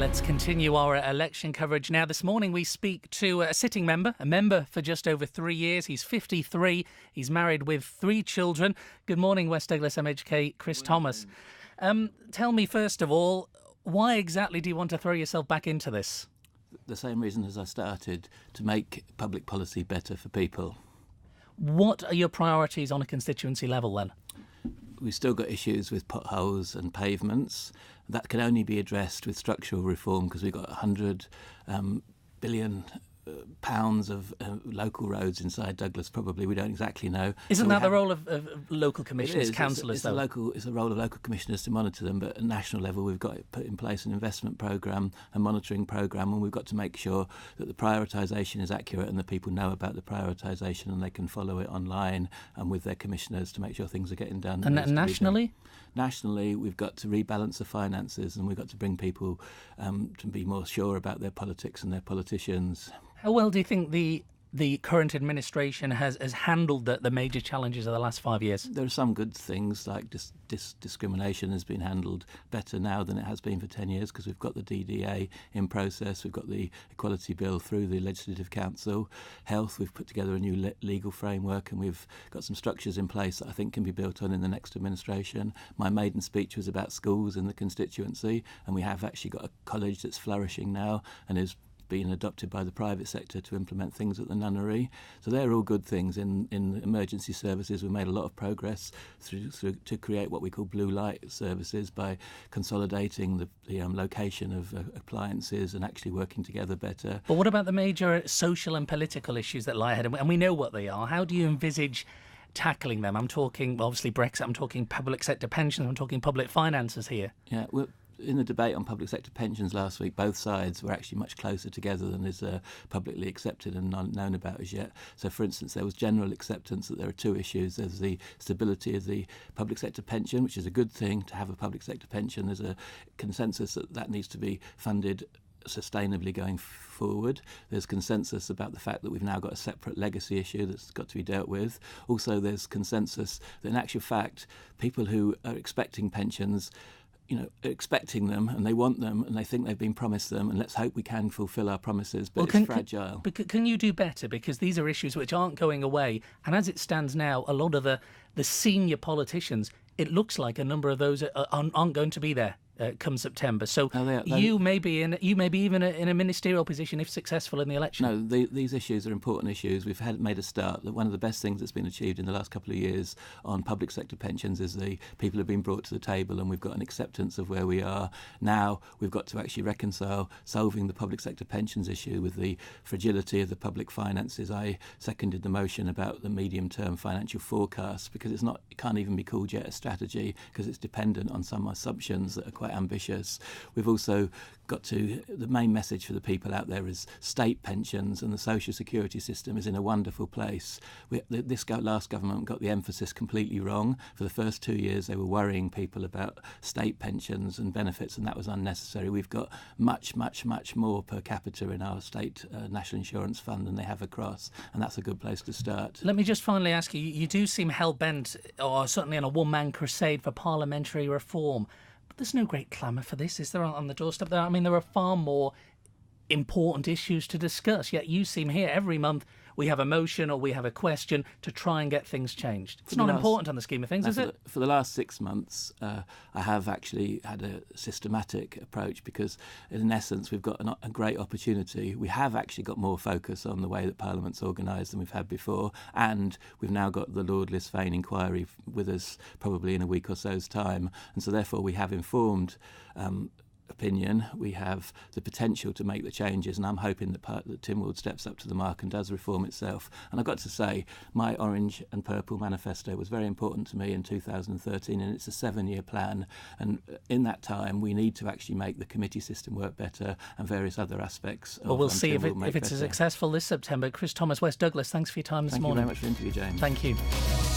Let's continue our election coverage now. This morning we speak to a sitting member, a member for just over 3 years. He's 53. He's married with 3 children. Good morning, West Douglas MHK Chris Thomas. Tell me, first of all, why exactly do you want to throw yourself back into this? The same reason as I started, to make public policy better for people. What are your priorities on a constituency level then? We've still got issues with potholes and pavements. That can only be addressed with structural reform, because we've got 100 billion pounds of local roads inside Douglas, probably. We don't exactly know. Isn't that the role of local commissioners, It's councillors, though? It's a role of local commissioners to monitor them, but at national level we've got to put in place an investment programme, a monitoring programme, and we've got to make sure that the prioritisation is accurate and that people know about the prioritisation and they can follow it online and with their commissioners to make sure things are getting done. And nationally? Nationally, we've got to rebalance the finances, and we've got to bring people to be more sure about their politics and their politicians. How well do you think the current administration has handled the major challenges of the last 5 years? There are some good things, like discrimination has been handled better now than it has been for 10 years, because we've got the DDA in process, we've got the Equality Bill through the Legislative Council. Health, we've put together a new legal framework, and we've got some structures in place that I think can be built on in the next administration. My maiden speech was about schools in the constituency, and we have actually got a college that's flourishing now and is being adopted by the private sector to implement things at the nunnery. So they're all good things. In emergency services, we made a lot of progress through to create what we call blue light services by consolidating the location of appliances and actually working together better. But what about the major social and political issues that lie ahead? And we know what they are. How do you envisage tackling them? I'm talking, obviously, Brexit. I'm talking public sector pensions. I'm talking public finances here. Yeah, well, in the debate on public sector pensions last week, both sides were actually much closer together than is publicly accepted and known about as yet. So, for instance, there was general acceptance that there are 2 issues. There's the stability of the public sector pension, which is a good thing to have a public sector pension. There's a consensus that needs to be funded sustainably going forward. There's consensus about the fact that we've now got a separate legacy issue that's got to be dealt with. Also, there's consensus that in actual fact, people who are expecting pensions, expecting them and they want them and they think they've been promised them, and let's hope we can fulfil our promises, but it's fragile. Can you do better? Because these are issues which aren't going away, and as it stands now, a lot of the senior politicians, it looks like a number of those aren't going to be there come September. So you may be even in a ministerial position if successful in the election. No, these issues are important issues. We've made a start. One of the best things that's been achieved in the last couple of years on public sector pensions is the people have been brought to the table, and we've got an acceptance of where we are. Now we've got to actually reconcile solving the public sector pensions issue with the fragility of the public finances. I seconded the motion about the medium-term financial forecast, because it can't even be called yet a strategy, because it's dependent on some assumptions that are quite ambitious. We've also got to, the main message for the people out there is state pensions, and the social security system is in a wonderful place. This last government got the emphasis completely wrong. For the first 2 years they were worrying people about state pensions and benefits, and that was unnecessary. We've got much, much, much more per capita in our state national insurance fund than they have across, and that's a good place to start. Let me just finally ask you, you do seem hell-bent, or certainly on a one-man crusade for parliamentary reform. There's no great clamour for this, is there, on the doorstep there? I mean, there are far more important issues to discuss, yet you seem here every month we have a motion or we have a question to try and get things changed. It's not important on the scheme of things, is it? For the last 6 months, I have actually had a systematic approach, because in essence we've got a great opportunity. We have actually got more focus on the way that Parliament's organised than we've had before, and we've now got the Lord Lisfane inquiry with us probably in a week or so's time, and so therefore we have informed opinion. We have the potential to make the changes, and I'm hoping that Tynwald steps up to the mark and does reform itself. And I've got to say, my Orange and Purple manifesto was very important to me in 2013, and it's a 7-year plan, and in that time we need to actually make the committee system work better and various other aspects. Well, we'll see if it's successful this September. Chris Thomas, West Douglas, thanks for your time this morning. Thank you very much for the interview, James. Thank you.